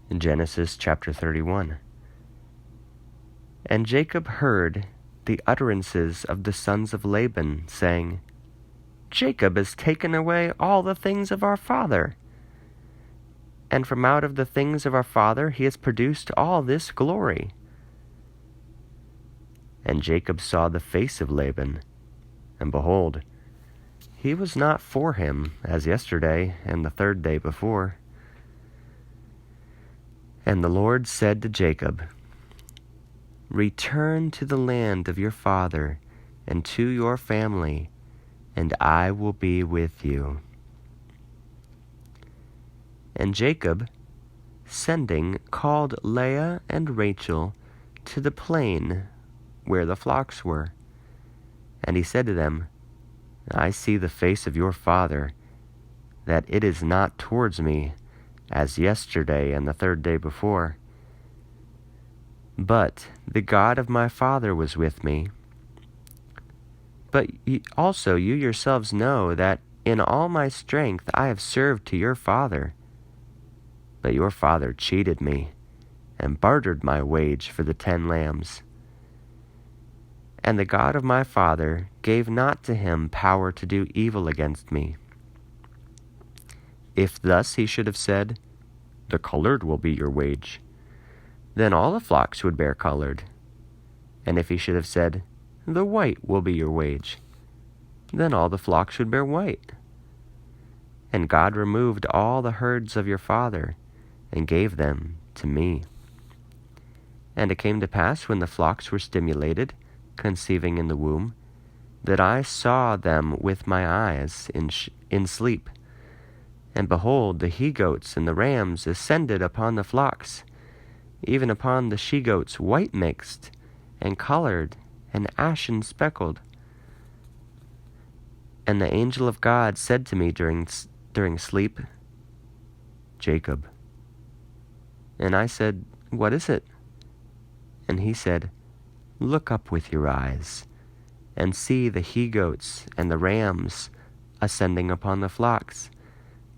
In Genesis chapter 31. And Jacob heard the utterances of the sons of Laban, saying, Jacob has taken away all the things of our father, and from out of the things of our father he has produced all this glory. And Jacob saw the face of Laban, and behold, he was not for him as yesterday and the third day before. And the Lord said to Jacob, Return to the land of your father and to your family, and I will be with you. And Jacob, sending, called Leah and Rachel to the plain where the flocks were. And he said to them, I see the face of your father, that it is not towards me, as yesterday and the third day before. But the God of my father was with me. But also you yourselves know that in all my strength I have served to your father. But your father cheated me, and bartered my wage for the 10 lambs. And the God of my father gave not to him power to do evil against me. If thus he should have said, The colored will be your wage, then all the flocks would bear colored. And if he should have said, The white will be your wage, then all the flocks would bear white. And God removed all the herds of your father, and gave them to me. And it came to pass, when the flocks were stimulated, conceiving in the womb, that I saw them with my eyes in sleep. And behold, the he-goats and the rams ascended upon the flocks, even upon the she-goats white mixed, and colored, and ashen speckled. And the angel of God said to me during sleep, Jacob. And I said, What is it? And he said, Look up with your eyes, and see the he-goats and the rams ascending upon the flocks,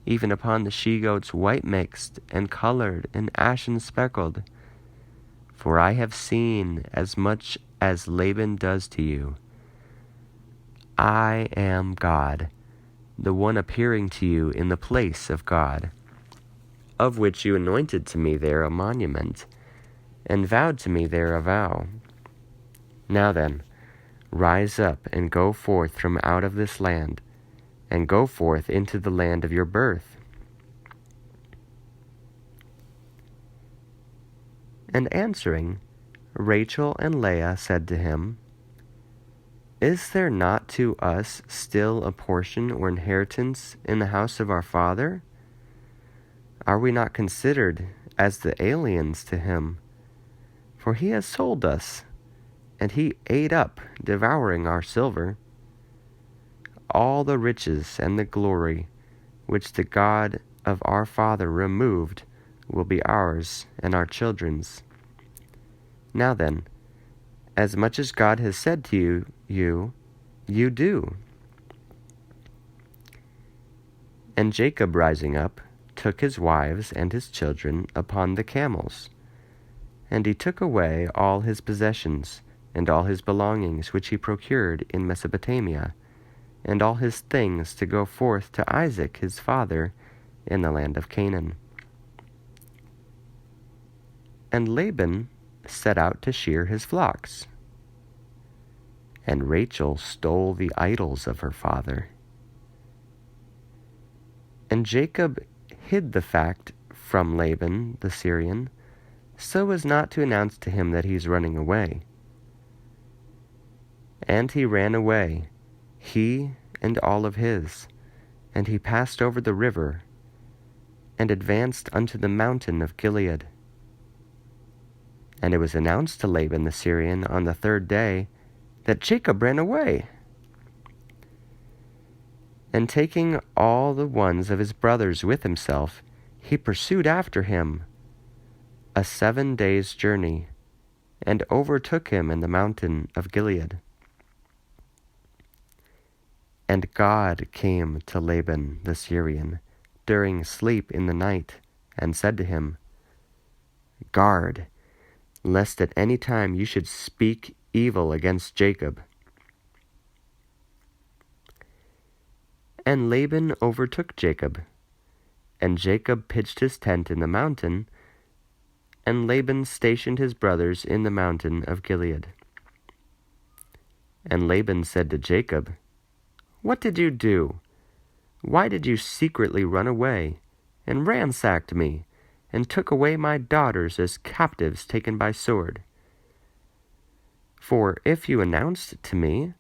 even upon the she-goats white mixed, and colored, and ashen speckled. For I have seen as much as Laban does to you. I am God, the one appearing to you in the place of God, of which you anointed to me there a monument, and vowed to me there a vow. Now then, rise up and go forth from out of this land, and go forth into the land of your birth. And answering, Rachel and Leah said to him, Is there not to us still a portion or inheritance in the house of our father? Are we not considered as the aliens to him? For he has sold us, and he ate up, devouring our silver. All the riches and the glory which the God of our father removed will be ours and our children's. Now then, as much as God has said to you do. And Jacob, rising up, took his wives and his children upon the camels. And he took away all his possessions, and all his belongings which he procured in Mesopotamia, and all his things to go forth to Isaac his father in the land of Canaan. And Laban set out to shear his flocks. And Rachel stole the idols of her father. And Jacob hid the fact from Laban the Syrian, so as not to announce to him that he is running away. And he ran away, he and all of his, and he passed over the river, and advanced unto the mountain of Gilead. And it was announced to Laban the Syrian on the 3rd day that Jacob ran away. And taking all the ones of his brothers with himself, he pursued after him a 7 days' journey, and overtook him in the mountain of Gilead. And God came to Laban the Syrian during sleep in the night, and said to him, Guard, lest at any time you should speak evil against Jacob." And Laban overtook Jacob, and Jacob pitched his tent in the mountain, and Laban stationed his brothers in the mountain of Gilead. And Laban said to Jacob, "What did you do? Why did you secretly run away, and ransacked me, and took away my daughters as captives taken by sword? For if you announced to me,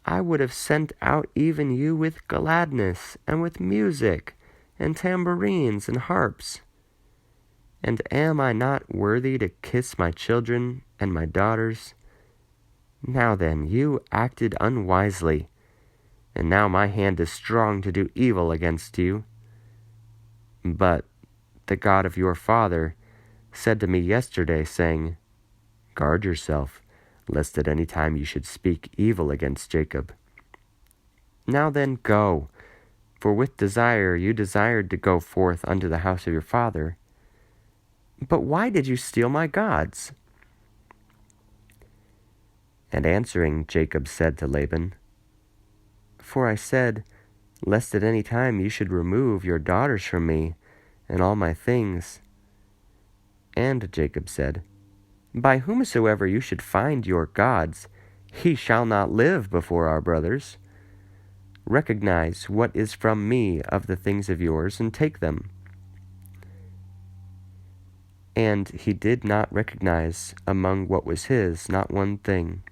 I would have sent out even you with gladness, and with music, and tambourines, and harps. And am I not worthy to kiss my children and my daughters? Now then, you acted unwisely, and now my hand is strong to do evil against you. But the God of your father said to me yesterday, saying, 'Guard yourself, lest at any time you should speak evil against Jacob.' Now then, go, for with desire you desired to go forth unto the house of your father. But why did you steal my gods?" And answering, Jacob said to Laban, "For I said, lest at any time you should remove your daughters from me, and all my things." And Jacob said, "By whomsoever you should find your gods, he shall not live before our brothers. Recognize what is from me of the things of yours, and take them." And he did not recognize among what was his not one thing.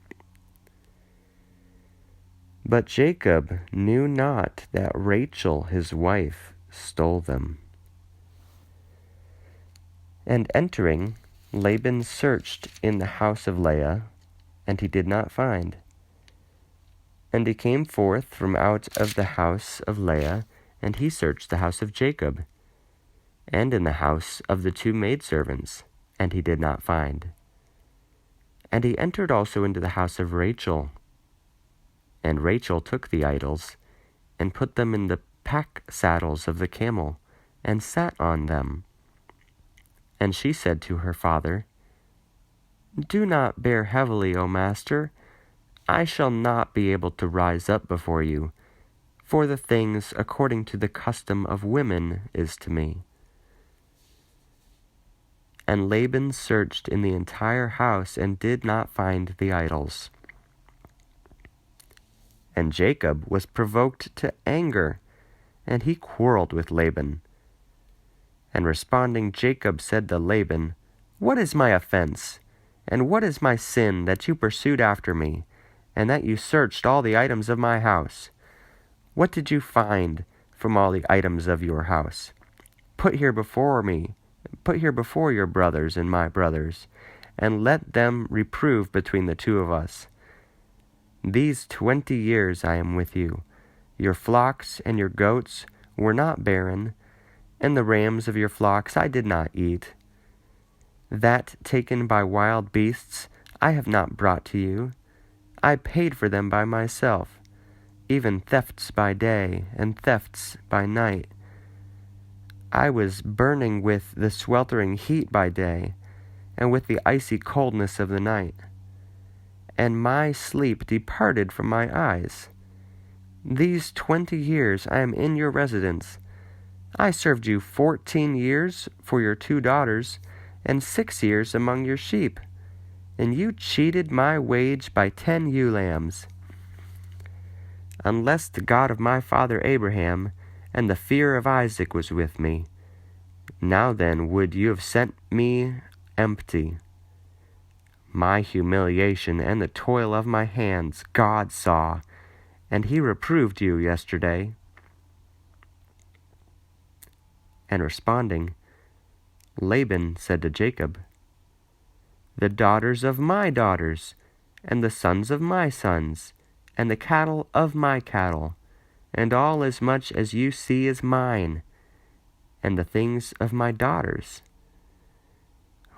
But Jacob knew not that Rachel his wife stole them. And entering, Laban searched in the house of Leah, and he did not find. And he came forth from out of the house of Leah, and he searched the house of Jacob, and in the house of the two maidservants, and he did not find. And he entered also into the house of Rachel. And Rachel took the idols, and put them in the pack saddles of the camel, and sat on them. And she said to her father, "Do not bear heavily, O master. I shall not be able to rise up before you, for the things according to the custom of women is to me." And Laban searched in the entire house and did not find the idols. And Jacob was provoked to anger, and he quarreled with Laban. And responding, Jacob said to Laban, "What is my offense, and what is my sin that you pursued after me, and that you searched all the items of my house? What did you find from all the items of your house? Put here before your brothers and my brothers, and let them reprove between the two of us. These 20 years I am with you. Your flocks and your goats were not barren, and the rams of your flocks I did not eat. That taken by wild beasts I have not brought to you. I paid for them by myself, even thefts by day and thefts by night. I was burning with the sweltering heat by day, and with the icy coldness of the night. And my sleep departed from my eyes. These 20 years I am in your residence. I served you 14 years for your 2 daughters, and 6 years among your sheep, and you cheated my wage by 10 ewe lambs. Unless the God of my father Abraham and the fear of Isaac was with me, now then would you have sent me empty. My humiliation and the toil of my hands God saw, and he reproved you yesterday." And responding, Laban said to Jacob, "The daughters of my daughters, and the sons of my sons, and the cattle of my cattle, and all as much as you see is mine, and the things of my daughters.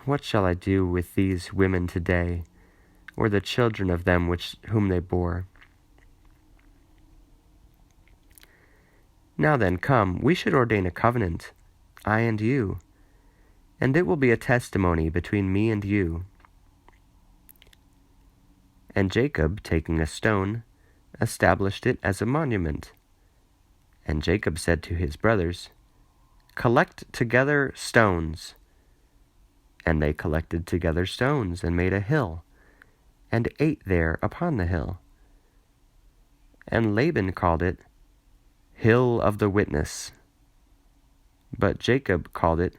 What shall I do with these women today, or the children of them whom they bore? Now then, come, we should ordain a covenant, I and you, and it will be a testimony between me and you." And Jacob, taking a stone, established it as a monument. And Jacob said to his brothers, "Collect together stones." And they collected together stones, and made a hill, and ate there upon the hill. And Laban called it Hill of the Witness, but Jacob called it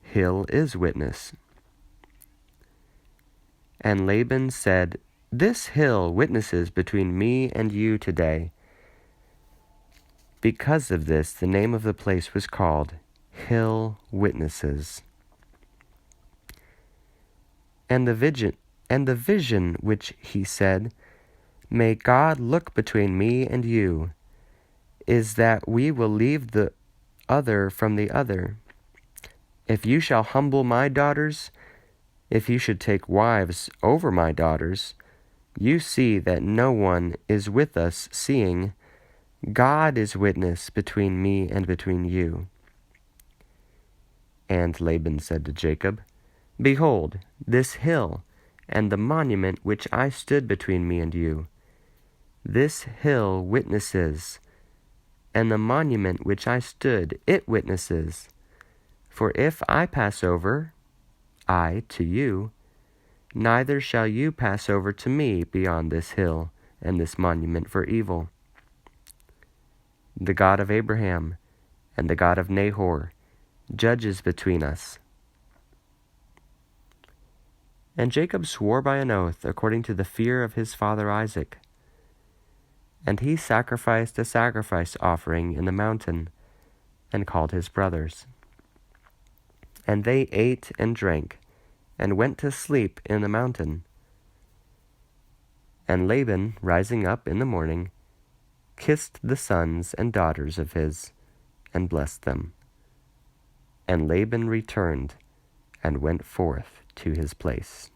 Hill is Witness. And Laban said, "This hill witnesses between me and you today." Because of this, the name of the place was called Hill Witnesses. And the vision which he said, "May God look between me and you," is that we will leave the other from the other. If you shall humble my daughters, if you should take wives over my daughters, you see that no one is with us, seeing God is witness between me and between you. And Laban said to Jacob, "Behold, this hill, and the monument which I stood between me and you. This hill witnesses, and the monument which I stood, it witnesses. For if I pass over, I to you, neither shall you pass over to me beyond this hill and this monument for evil. The God of Abraham and the God of Nahor judges between us." And Jacob swore by an oath according to the fear of his father Isaac. And he sacrificed a sacrifice offering in the mountain, and called his brothers. And they ate and drank, and went to sleep in the mountain. And Laban, rising up in the morning, kissed the sons and daughters of his, and blessed them. And Laban returned, and went forth to his place.